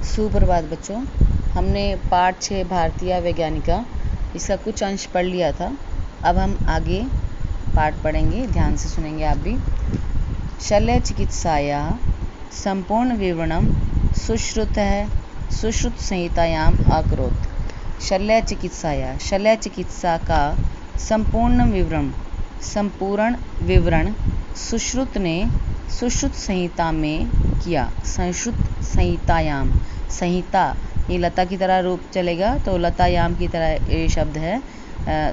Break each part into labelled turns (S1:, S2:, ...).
S1: सुप्रभात बच्चों। हमने पाठ 6 भारतीय वैज्ञानिका इसका कुछ अंश पढ़ लिया था। अब हम आगे पाठ पढ़ेंगे, ध्यान से सुनेंगे आप भी। शल्य चिकित्सायाः संपूर्ण विवरणं सुश्रुत संहितायाम् अकरोत्। शल्य चिकित्सा का संपूर्ण विवरण सुश्रुत ने सुश्रुत संहिता में किया। संहिता ये लता की तरह रूप चलेगा, तो लतायाम की तरह ये शब्द है।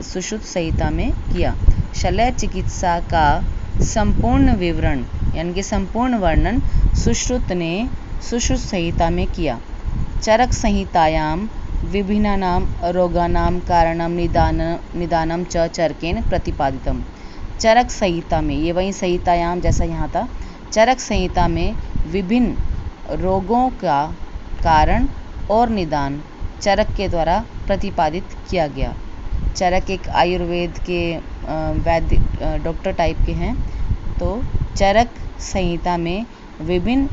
S1: सुश्रुत संहिता में किया। शल्य चिकित्सा का संपूर्ण विवरण यानी कि संपूर्ण वर्णन सुश्रुत ने सुश्रुत संहिता में किया। चरक संहितायाम विभिन्नानां रोगाणां कारणं निदानं च चरकेन प्रतिपादितम्। चरक संहिता में, ये वही संहितायाम जैसा यहाँ था, चरक संहिता में विभिन्न रोगों का कारण और निदान चरक के द्वारा प्रतिपादित किया गया। चरक एक आयुर्वेद के वैद्य डॉक्टर टाइप के हैं। तो चरक संहिता में विभिन्न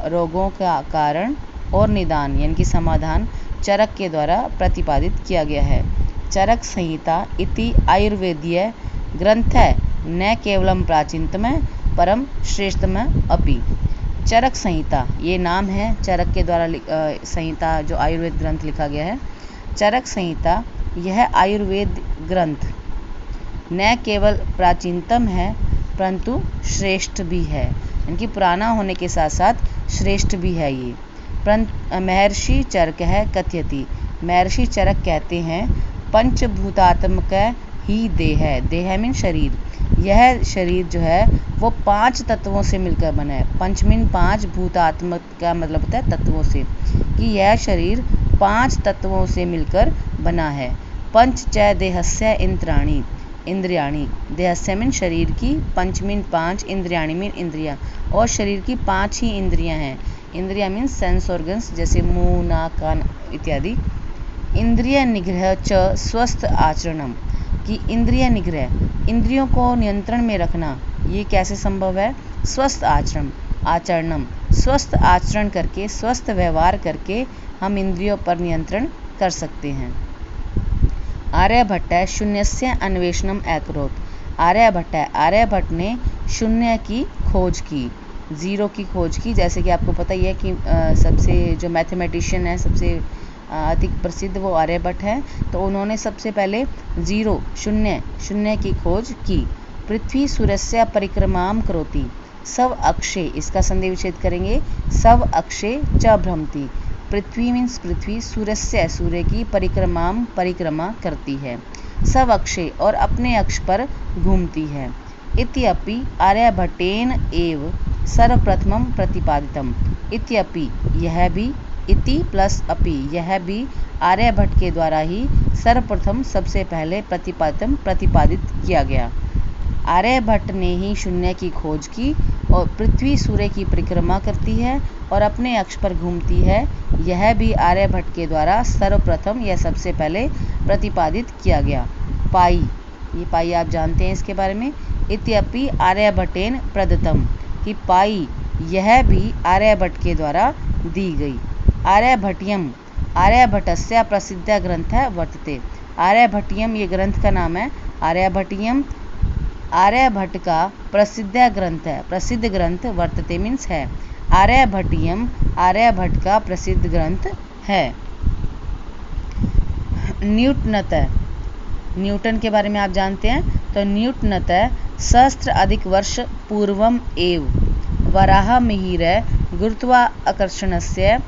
S1: रोगों का कारण और निदान यानी कि समाधान चरक के द्वारा प्रतिपादित किया गया है। चरक संहिता इति आयुर्वेदीय ग्रंथ है, न केवलम प्राचीनतम परम श्रेष्ठतम अपि। चरक संहिता ये नाम है चरक के द्वारा संहिता जो आयुर्वेद ग्रंथ लिखा गया है। चरक संहिता यह आयुर्वेद ग्रंथ न केवल प्राचीनतम है परंतु श्रेष्ठ भी है, यानी कि पुराना होने के साथ साथ श्रेष्ठ भी है ये। महर्षि चरक है कथयति, महर्षि चरक कहते हैं पंचभूतात्मक ही देह मीन शरीर। यह शरीर जो है वो 5 तत्वों से मिलकर बना है। पंच मीन 5, भूतात्मक का मतलब होता है तत्वों से, कि यह शरीर 5 तत्वों से मिलकर बना है। पंच च देहस्य इंद्रियाणि, देहस्य मीन शरीर की, पंच मीन 5, इंद्रियाणि मीन इंद्रिया, और शरीर की 5 ही इंद्रियां हैं। इंद्रिया मीन सेंस ऑर्गन्स, जैसे मुंह, नाक, कान इत्यादि। इंद्रिय निग्रह च स्वस्थ आचरणम, कि इंद्रिय निग्रह, इंद्रियों को नियंत्रण में रखना, ये कैसे संभव है? स्वस्थ आचरणम, स्वस्थ आचरण करके, स्वस्थ व्यवहार करके हम इंद्रियों पर नियंत्रण कर सकते हैं। आर्यभट्ट शून्यस्य अन्वेषणम अकरोत्। आर्यभट्ट ने शून्य की खोज की, ज़ीरो की खोज की। जैसे कि आपको पता ही है कि सबसे जो मैथमेटिशियन है, सबसे अधिक प्रसिद्ध वो आर्यभट्ट है। तो उन्होंने सबसे पहले शून्य की खोज की। पृथ्वी सूर्यस्य परिक्रमां करोति, सव अक्षे, इसका संधि विच्छेद करेंगे, सव अक्षे च भ्रमति। पृथ्वी मीन्स पृथ्वी, सूर्यस्य सूर्य की, परिक्रमा करती है, सव अक्षे और अपने अक्ष पर घूमती है। इत्यपि आर्यभट्टेन एव सर्वप्रथमं प्रतिपादितम। इत्यपि यह भी, इति प्लस अपि यह भी आर्यभट्ट के द्वारा ही सर्वप्रथम सबसे पहले प्रतिपादित किया गया। आर्यभट्ट ने ही शून्य की खोज की और पृथ्वी सूर्य की परिक्रमा करती है और अपने अक्ष पर घूमती है, यह भी आर्यभट्ट के द्वारा सर्वप्रथम या सबसे पहले प्रतिपादित किया गया। पाई, ये पाई आप जानते हैं इसके बारे में। इत्यपि आर्यभट्टेन प्रदत्तम, कि पाई यह भी आर्यभट्ट के द्वारा दी गई। आर्यभट्टियम, आर्यभट्टस्य प्रसिद्ध ग्रंथ वर्तते। आर्यभट्टियम ये ग्रंथ का नाम है। आर्यभट्टियम आर्यभट्ट का प्रसिद्ध ग्रंथ है, प्रसिद्ध ग्रंथ वर्तते मीन्स है। आर्यभट्टियम आर्यभट्ट का प्रसिद्ध ग्रंथ है। न्यूटन के बारे में आप जानते हैं। तो न्यूटनतः सहस्त्र अधिक वर्ष पूर्वम एव वराहमिहिर गुरुत्वाकर्षणस्य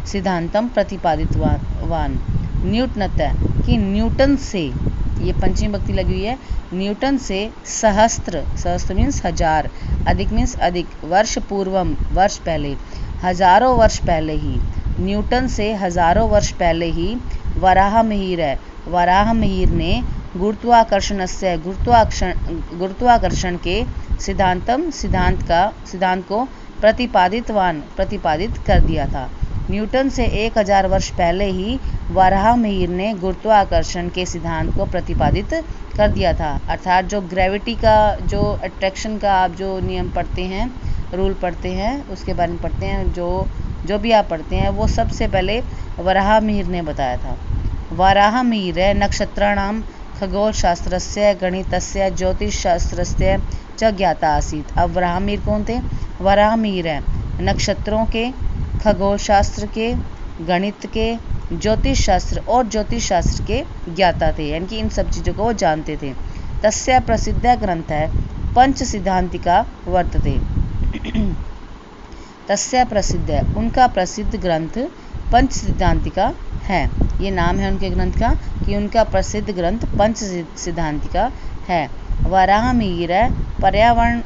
S1: सिद्धांतम प्रतिपादितवान। न्यूटनतः कि न्यूटन से, ये पंचमी भक्ति लगी हुई है, न्यूटन से सहस्त्र मीन्स हजार, अधिक मीन्स अधिक, वर्ष पूर्वम वर्ष पहले, हजारों वर्ष पहले ही, न्यूटन से हजारों वर्ष पहले ही वराहमिहिर ने गुरुत्वाकर्षण के सिद्धांत को प्रतिपादित कर दिया था। न्यूटन से 1000 वर्ष पहले ही वराहमिहिर ने गुरुत्वाकर्षण के सिद्धांत को प्रतिपादित कर दिया था। अर्थात जो ग्रेविटी का, जो अट्रैक्शन का आप जो नियम पढ़ते हैं, रूल पढ़ते हैं, उसके बारे में पढ़ते हैं, जो जो भी आप पढ़ते हैं वो सबसे पहले वराहमिहिर ने बताया था। वराहमिहिर नक्षत्राणाम खगोलशास्त्रस्य गणितस्य ज्योतिषशास्त्रस्य च ज्ञाता आसीत्। अब वराहमिहिर कौन थे? वराहमिहिर नक्षत्रों के, खगोलशास्त्र के, गणित के, ज्योतिष शास्त्र और ज्योतिष शास्त्र के ज्ञाता थे, यानी कि इन सब चीज़ों को वो जानते थे। तस्य प्रसिद्ध ग्रंथ है पंच सिद्धांतिका वर्तते। तस्य प्रसिद्ध है, उनका प्रसिद्ध ग्रंथ पंच सिद्धांतिका है। ये नाम है उनके ग्रंथ का कि उनका प्रसिद्ध ग्रंथ पंच सिद्धांतिका है। वराहमिहिर पर्यावरण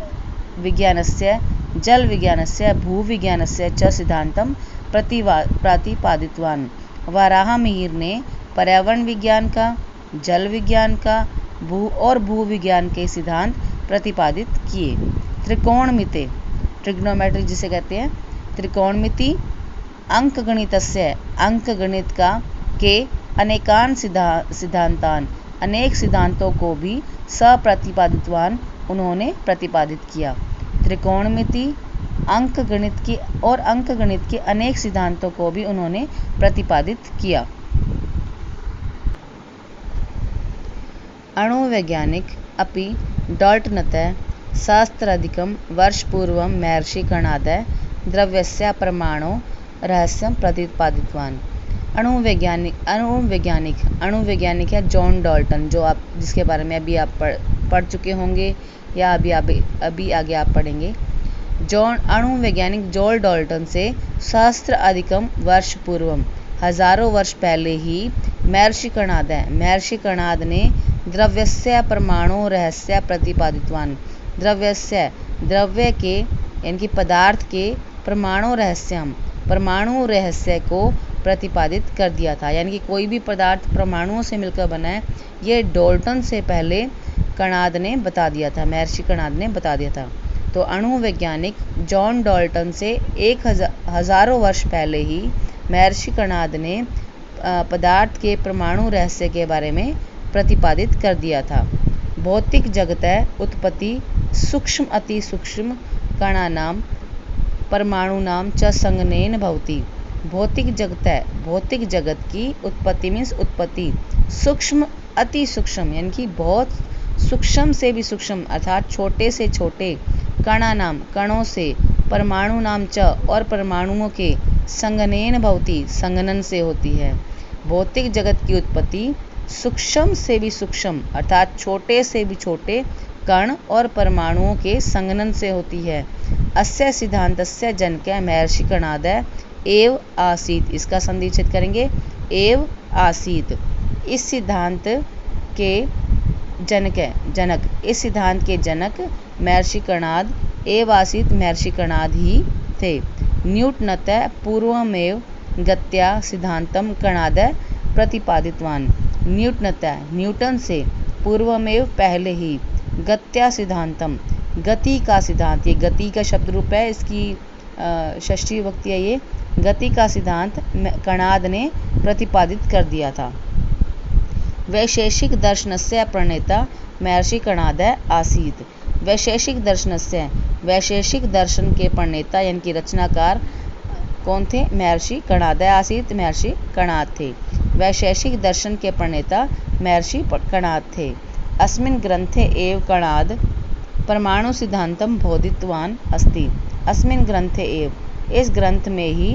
S1: विज्ञानस्य, जल विज्ञानस्य, भूविज्ञानस्य च सिद्धांतं प्रतिपादितवान्। वराहमिहिर ने पर्यावरण विज्ञान का, जल विज्ञान का, भू विज्ञान के सिद्धांत प्रतिपादित किए। त्रिकोणमिति, ट्रिग्नोमेट्री जिसे कहते हैं, त्रिकोणमिति अंकगणितस्य, अंक गणित का के अनेकान सिद्धांतान, अनेक सिद्धांतों को भी सप्रतिपादितवान, उन्होंने प्रतिपादित किया। त्रिकोणमिति अंक गणित के अनेक सिद्धांतों को भी उन्होंने प्रतिपादित किया। अणुवैज्ञानिक अपि डाल्टनतः सहस्राधिकं वर्षपूर्वं महर्षि कणादः द्रव्यस्य परमाणु रहस्यं प्रतिपादितवान्। अणुवैज्ञानिक है जॉन डाल्टन, जो आप जिसके बारे में अभी आप पढ़ चुके होंगे या अभी आगे आप पढ़ेंगे। अणुवैज्ञानिक जॉन डाल्टन से सहस्राधिकं वर्ष पूर्वम, हजारों वर्ष पहले ही महर्षि कणाद ने द्रव्यस्य परमाणु रहस्य प्रतिपादितवान। द्रव्य के यानी कि पदार्थ के परमाणु रहस्य को प्रतिपादित कर दिया था, यानी कि कोई भी पदार्थ परमाणुओं से मिलकर बना है, ये डाल्टन से पहले कणाद ने बता दिया था, महर्षि कणाद ने बता दिया था। तो अणुवैज्ञानिक जॉन डाल्टन से हजारों वर्ष पहले ही महर्षि कणाद ने पदार्थ के परमाणु रहस्य के बारे में प्रतिपादित कर दिया था। भौतिक जगतः उत्पत्ति सूक्ष्म अति सूक्ष्म कणानां परमाणुनां च संगनेन भवति। भौतिक जगत की उत्पत्ति मीन्स उत्पत्ति सूक्ष्म अति सूक्ष्म, यानी कि बहुत सूक्ष्म से भी सूक्ष्म अर्थात छोटे से छोटे कणों से, परमाणुनां च और परमाणुओं के संगनेन भवति संगनन से होती है। भौतिक जगत की उत्पत्ति सूक्ष्म से भी सूक्ष्म अर्थात छोटे से भी छोटे कण और परमाणुओं के संगनन से होती है। अस्य सिद्धान्तस्य जनकः महर्षि कणादः एव आसीत्। इसका संधिच्छेद करेंगे, एव आसीत्। इस सिद्धांत के जनक महर्षि कणाद एव आसीत्, महर्षि कणाद ही थे। न्यूटनतः पूर्वमेव गत्या सिद्धांतं कणादः प्रतिपादितवान्। न्यूटन से पूर्वमेव पहले ही गत्या सिद्धांतम, गति का सिद्धांत, ये गति का शब्द रूप है, इसकी षष्ठी विभक्ति है ये, गति का सिद्धांत कणाद ने प्रतिपादित कर दिया था। वैशेषिक दर्शनस्य प्रणेता महर्षि कणादः आसीत्। वैशेषिक दर्शन के प्रणेता यानी कि रचनाकार कौन थे? महर्षि कणादः आसीत्, महर्षि कणाद थे। वैशेषिक दर्शन के प्रणेता महर्षि कणाद थे। अस्मिन् ग्रंथे एव कणाद परमाणु सिद्धांतं बोधितवान् अस्ति। अस्मिन् ग्रंथे एव, इस ग्रंथ में ही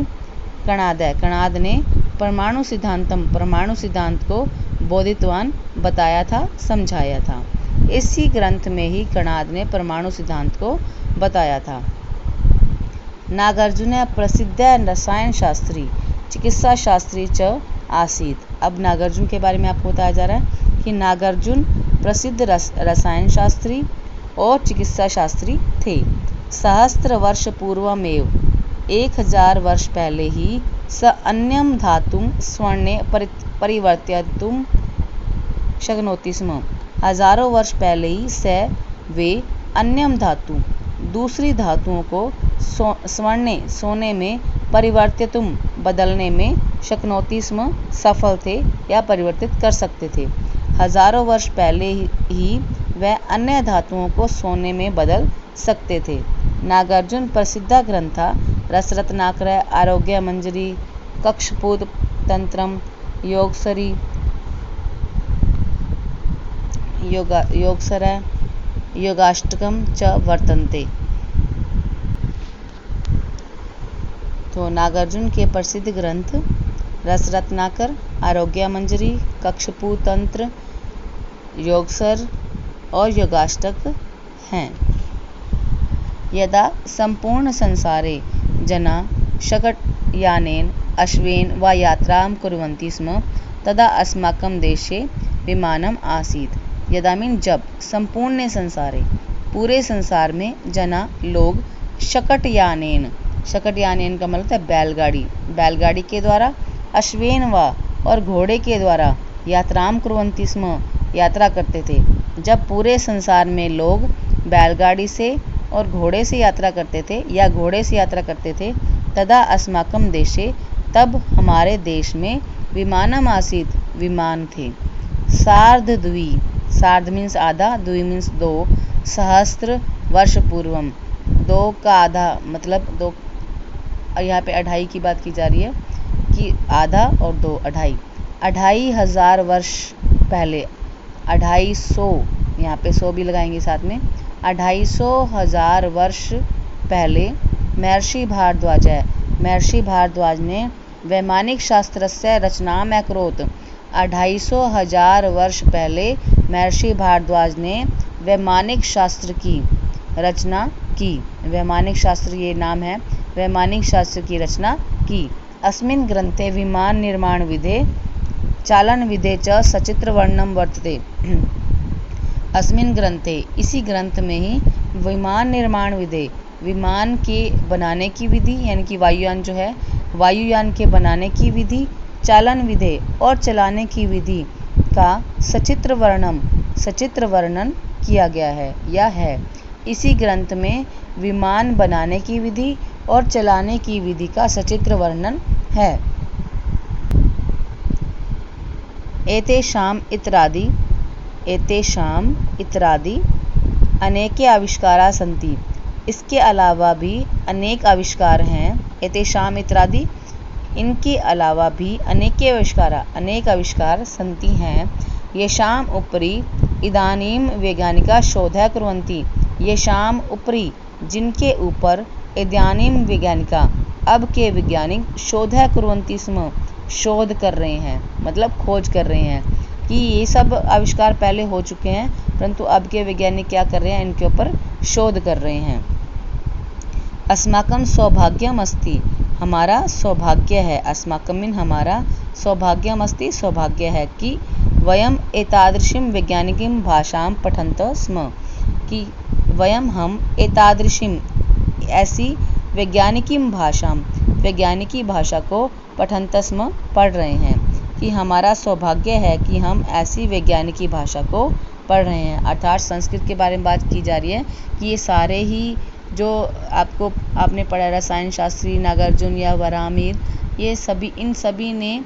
S1: कणाद ने परमाणु सिद्धांत को बोधितवान बताया था, समझाया था। इसी ग्रंथ में ही कणाद ने परमाणु सिद्धांत को बताया था। नागार्जुन प्रसिद्ध रसायन शास्त्री चिकित्सा शास्त्री च आसीत्। अब नागार्जुन के बारे में आपको बताया जा रहा है कि नागार्जुन प्रसिद्ध रसायन शास्त्री और चिकित्सा शास्त्री थे। सहस्त्र वर्ष पूर्वमेव, 1000 वर्ष पहले ही, स अन्यम धातुं स्वर्णे परिवर्तयितुं शक्नोति स्म। हजारों वर्ष पहले ही वे अन्यम धातु, दूसरी धातुओं को स्वर्णे सोने में परिवर्तितुं बदलने में शक्नोति स्म सफल थे या परिवर्तित कर सकते थे। हजारों वर्ष पहले ही वह अन्य धातुओं को सोने में बदल सकते थे। नागार्जुन प्रसिद्ध ग्रंथ था रसरत्नाकर, आरोग्य मंजरी, कक्षपूत तंत्रम, योगसरी, योगसर, योगाष्टकम च वर्तन्ते। तो नागार्जुन के प्रसिद्ध ग्रंथ रसरत्नाकर, आरोग्य मंजरी, कक्षपूत तंत्र, योगसर और योगाष्टक हैं। यदा संपूर्ण संसारे जना शकटयानेन अश्वेन वा यात्रां कुर्वन्ति स्म तदा अस्माकं देशे विमानम आसीत्। यदा मीन जब, संपूर्ण संसारे पूरे संसार में, जना लोग, शकटयानेन, शकटयानेन का मतलब है बैलगाड़ी, बैलगाड़ी के द्वारा, अश्वेन वा और घोड़े के द्वारा, यात्राम कुर्वन्ति स्म यात्रा करते थे। जब पूरे संसार में लोग बैलगाड़ी से और घोड़े से यात्रा करते थे या घोड़े से यात्रा करते थे, तदा अस्माकम देशे, तब हमारे देश में, विमानम आसीत, विमान थे। सार्धद्वि, सार्ध मीन्स आधा, द्वि मीन्स दो, सहस्त्र वर्ष पूर्वम, दो का आधा मतलब दो, यहाँ पे 2.5 की बात की जा रही है कि आधा और 2 2.5, 2,500 वर्ष पहले, 250, यहाँ पे 100 भी लगाएंगे साथ में, 250,000 वर्ष पहले महर्षि भारद्वाज है, महर्षि भारद्वाज ने वैमानिक शास्त्रस्य रचनाम अकरोत्। 250,000 वर्ष पहले महर्षि भारद्वाज ने वैमानिक शास्त्र की रचना की। वैमानिक शास्त्र ये नाम है, वैमानिक शास्त्र की रचना की। अस्मिन् ग्रंथे विमान निर्माण विधे चालन विधे च सचित्र वर्णम वर्तते। अस्मिन् ग्रंथे, इसी ग्रंथ में ही, विमान निर्माण विधे, विमान के बनाने की विधि यानी कि वायुयान जो है, वायुयान के बनाने की विधि, चालन विधे और चलाने की विधि का सचित्र वर्णन किया गया है या है। इसी ग्रंथ में विमान बनाने की विधि और चलाने की विधि का सचित्र वर्णन है। एतेषाम इतरादि अनेके आविष्कारा सन्ति। इसके अलावा भी अनेक आविष्कार हैं। एतेषाम इतरादि, इनके अलावा भी अनेक आविष्कार सन्ति हैं। येषाम उपरि इदानीम वैज्ञानिका शोधः कुर्वन्ति। येषाम उपरि, जिनके ऊपर, इदानीम वैज्ञानिका, अब के वैज्ञानिक, शोधः कुर्वन्ति स्म, शोध कर रहे हैं, मतलब खोज कर रहे हैं कि ये सब आविष्कार पहले हो चुके हैं, परंतु अब के वैज्ञानिक क्या कर रहे हैं, इनके ऊपर शोध कर रहे हैं। अस्माकं सौभाग्यम अस्ति, हमारा सौभाग्य है। अस्माकं मीन हमारा, सौभाग्यम अस्ति सौभाग्य है कि वयम एतादृशीं वैज्ञानिकीं भाषां पठन्तः स्म, कि वयम हम एतादृशीं ऐसी वैज्ञानिकीं भाषां, वैज्ञानिकी भाषा को पठन्तः स्म पढ़ रहे हैं, कि हमारा सौभाग्य है कि हम ऐसी वैज्ञानिकी भाषा को पढ़ रहे हैं। अर्थात संस्कृत के बारे में बात की जा रही है कि ये सारे ही जो आपने पढ़ा, रसायन शास्त्री, नागार्जुन या वराहमिहिर, ये सभी, इन सभी ने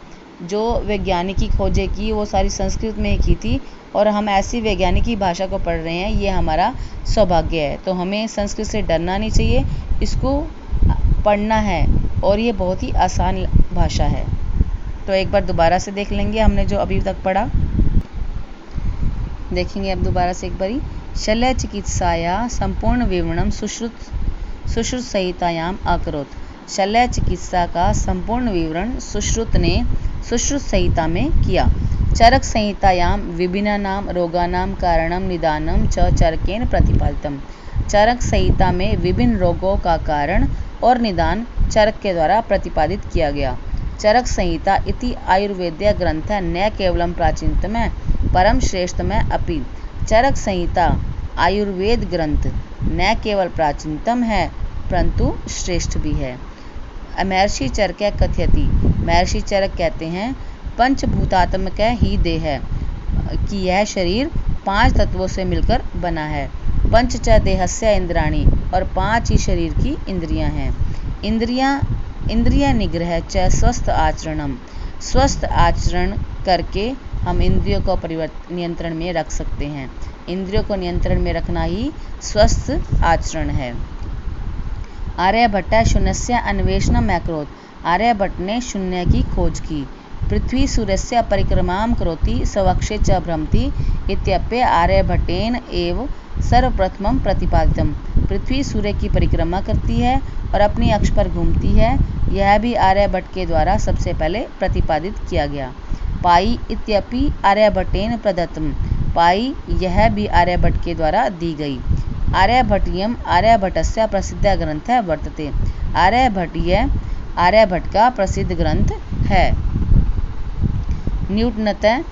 S1: जो वैज्ञानिकी खोजें की वो सारी संस्कृत में ही की थी, और हम ऐसी वैज्ञानिकी भाषा को पढ़ रहे हैं, ये हमारा सौभाग्य है। तो हमें संस्कृत से डरना नहीं चाहिए, इसको पढ़ना है, और ये बहुत ही आसान भाषा है। तो एक बार दोबारा से देख लेंगे हमने जो अभी तक पढ़ा, देखेंगे अब दोबारा से एक बारी। शल्य चिकित्साया संपूर्ण विवरणम सुश्रुत संहितायाम अकरोत्। शल्य चिकित्सा का संपूर्ण विवरण सुश्रुत ने सुश्रुत संहिता में किया। चरक संहितायाम विभिन्नानाम रोगानाम कारणम निदानम च चरकेन प्रतिपादितम। चरक संहिता में विभिन्न रोगों का कारण और निदान चरक के द्वारा प्रतिपादित किया गया। चरक संहिता इति आयुर्वेद्य ग्रंथ न केवलम प्राचीनतम परम श्रेष्ठतम अपि। चरक संहिता आयुर्वेद ग्रंथ न केवल प्राचीनतम है परंतु श्रेष्ठ भी है। महर्षि चरक कथयति, महर्षि चरक कहते हैं, पंचभूतात्मक ही देह है, कि यह शरीर 5 तत्वों से मिलकर बना है। पंच च देहस्य इंद्राणी, और 5 ही शरीर की इंद्रियां हैं। इंद्रिय निग्रह च स्वस्थ आचरणम, स्वस्थ आचरण करके हम इंद्रियों को नियंत्रण में रख सकते हैं। इंद्रियों को नियंत्रण में रखना ही स्वस्थ आचरण है। आर्यभट्ट शून्यस्य अन्वेषणम् अकरोत्। आर्यभट्ट ने शून्य की खोज की। पृथ्वी सूर्यस्य परिक्रमां करोति स्वकक्षे च भ्रमति इत्यप्य आर्यभट्टेन एव सर्वप्रथमं प्रतिपादितम्। पृथ्वी सूर्य की परिक्रमा करती है और अपनी अक्ष पर घूमती है, यह भी आर्यभट्ट के द्वारा सबसे पहले प्रतिपादित किया गया। पाई इत्यपि आर्यभट्टेन प्रदत्तम्। पाई यह भी आर्यभट्ट के द्वारा दी गई। आर्यभट्टीयम् आर्यभट्टस्य प्रसिद्धः ग्रन्थः वर्तते। आर्यभट्टीय आर्यभट्ट का प्रसिद्ध ग्रंथ है। न्यूटनतः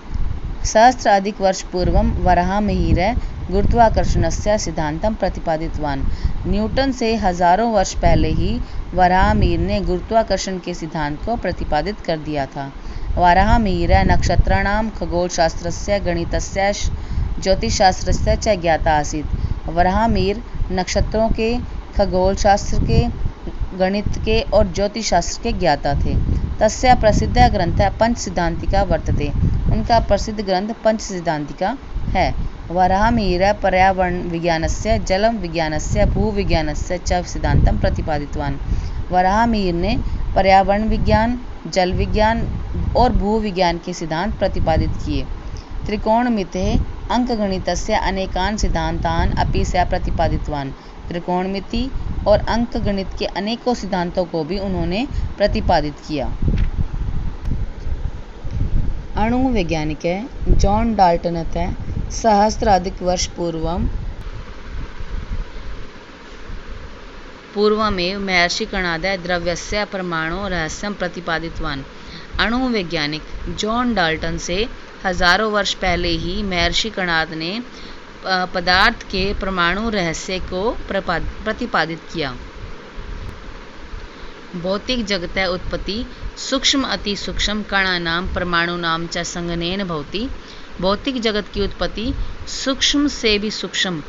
S1: सहस्राधिकवर्षपूर्वं वराहमिहिरः गुरुत्वाकर्षणस्य सिद्धान्तं प्रतिपादितवान्। न्यूटन से हजारों वर्ष पहले ही वराहमिहिर ने गुरुत्वाकर्षण के सिद्धांत को प्रतिपादित कर दिया था। वराहमिहिरः नक्षत्राणां खगोलशास्त्रस्य गणितस्य ज्योतिषशास्त्रस्य च ज्ञाता आसीत्। वराहमिहिर नक्षत्रों के, खगोलशास्त्र के, गणित के और ज्योतिषशास्त्र के ज्ञाता थे। तस्य प्रसिद्धः ग्रन्थः पंचसिद्धान्तिका वर्तते। उनका प्रसिद्ध ग्रंथ पंचसिद्धान्तिका है। वराहमिहिरः पर्यावरणविज्ञानस्य, जलविज्ञानस्य, भूविज्ञानस्य च सिद्धान्तं प्रतिपादितवान्। वराहमिहिर ने पर्यावरण विज्ञान, जल विज्ञान और भूविज्ञान के सिद्धांत प्रतिपादित किए। त्रिकोणमितेः अंकगणितस्य अनेकान् सिद्धान्तान् अपि सः प्रतिपादितवान्। त्रिकोणमिति और अंकगणित के अनेकों सिद्धांतों को भी उन्होंने प्रतिपादित किया। अणुवैज्ञानिक जॉन डाल्टनतः सहस्राधिकवर्षपूर्वं पूर्वमेव महर्षि कणादः द्रव्यस्य परमाणु रहस्यं प्रतिपादितवान्। अणुवैज्ञानिक जॉन डाल्टन से हजारों वर्ष पहले ही महर्षि कणाद ने पदार्थ के परमाणु रहस्य को प्रतिपादित किया। भौतिक जगतः उत्पत्ति सूक्ष्म अति सूक्ष्म कणानां परमाणूनां च संगमेन भवति। भौतिक जगत की उत्पत्ति सूक्ष्म से भी सूक्ष्म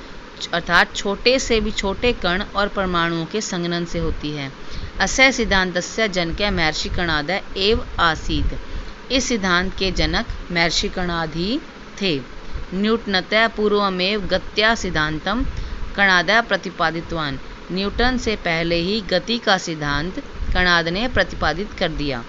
S1: अर्थात छोटे से भी छोटे कण और परमाणुओं के संगनन से होती है। अस्य सिद्धान्तस्य जनकः महर्षि कणादः एव आसीत्। इस सिद्धांत के जनक महर्षि कणाद ही थे। न्यूटनतः पूर्वमेव गत्या सिद्धान्तं कणादः प्रतिपादितवान्। न्यूटन से पहले ही गति का सिद्धांत कणाद ने प्रतिपादित कर दिया।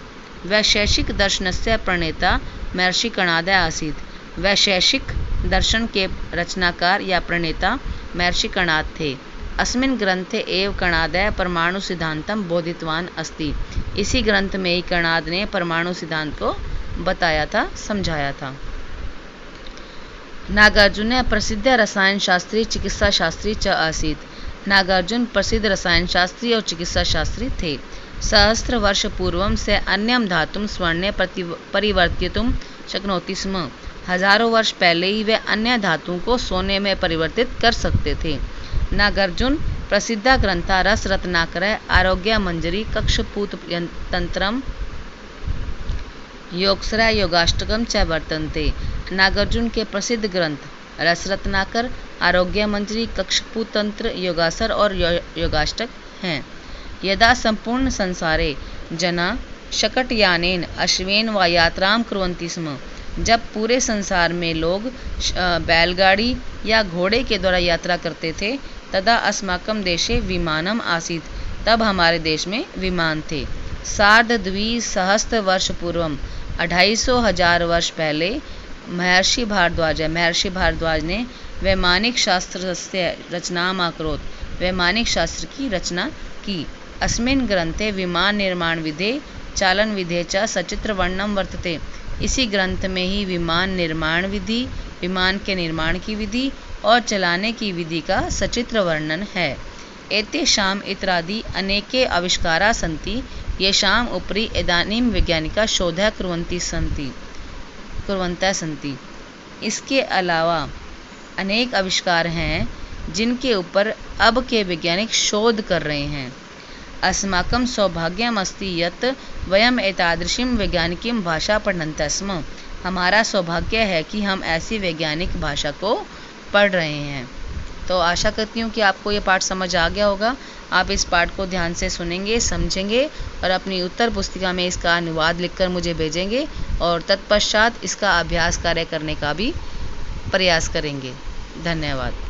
S1: वैशेषिक दर्शनस्य प्रणेता महर्षि कणादः आसीत्। वैशेषिक दर्शन के रचनाकार या प्रणेता महर्षि कणाद थे। अस्मिन् ग्रन्थे एव कणादः परमाणु सिद्धान्तं बोधितवान् अस्ति। इसी ग्रंथ में ही कणाद ने परमाणु सिद्धांत को बताया था, समझाया था। नागार्जुन प्रसिद्ध रसायन शास्त्री चिकित्सा शास्त्री च आसीत्। नागार्जुन प्रसिद्ध रसायन शास्त्री और चिकित्सा शास्त्री थे। सहस्र वर्ष पूर्वं से अन्यं धातुं स्वर्णे परिवर्तितुं शक्नोति स्म। हजारों वर्ष पहले ही वे अन्य धातुओं को सोने में परिवर्तित कर सकते थे। नागार्जुन प्रसिद्ध ग्रंथा रस रत्नाकरः आरोग्य मंजरी कक्षपूत तंत्रम योगसरा योगाष्टकम च वर्तन्ते। नागार्जुन के प्रसिद्ध ग्रंथ रस रत्नाकर, आरोग्य मंजरी, कक्षपूत तंत्र, योगासर और योगाष्टक हैं। यदा संपूर्ण संसारे जना शकटयानेन अश्वेन वा यात्रां कुर्वन्ति स्म। जब पूरे संसार में लोग बैलगाड़ी या घोड़े के द्वारा यात्रा करते थे, तदा अस्माकं देशे विमानम आसीत्। तब हमारे देश में विमान थे। सार्धद्विसहस्र वर्ष पूर्वम 250,000 वर्ष पहले महर्षि भारद्वाज ने वैमानिक शास्त्रस्य रचनाम् अकरोत्। वैमानिक शास्त्र की रचना की। अस्मिन् ग्रन्थे विमान निर्माण विधे चालन विधे च सचित्र वर्णनम वर्तते। इसी ग्रंथ में ही विमान निर्माण विधि, विमान के निर्माण की विधि और चलाने की विधि का सचित्र वर्णन है। एतेषाम् इतरादि अनेके आविष्कारा सन्ति, येषाम् उपरि इदानीं वैज्ञानिका शोधः कुर्वन्तः सन्ति। इसके अलावा अनेक आविष्कार हैं जिनके ऊपर अब के वैज्ञानिक शोध कर रहे हैं। अस्माकं सौभाग्यम् अस्ति यत् वयम् एतादृशीं वैज्ञानिकीं भाषा पठन्तः स्म। हमारा सौभाग्य है कि हम ऐसी वैज्ञानिक भाषा को पढ़ रहे हैं। तो आशा करती हूँ कि आपको ये पाठ समझ आ गया होगा। आप इस पाठ को ध्यान से सुनेंगे, समझेंगे और अपनी उत्तर पुस्तिका में इसका अनुवाद लिखकर मुझे भेजेंगे और तत्पश्चात इसका अभ्यास कार्य करने का भी प्रयास करेंगे। धन्यवाद।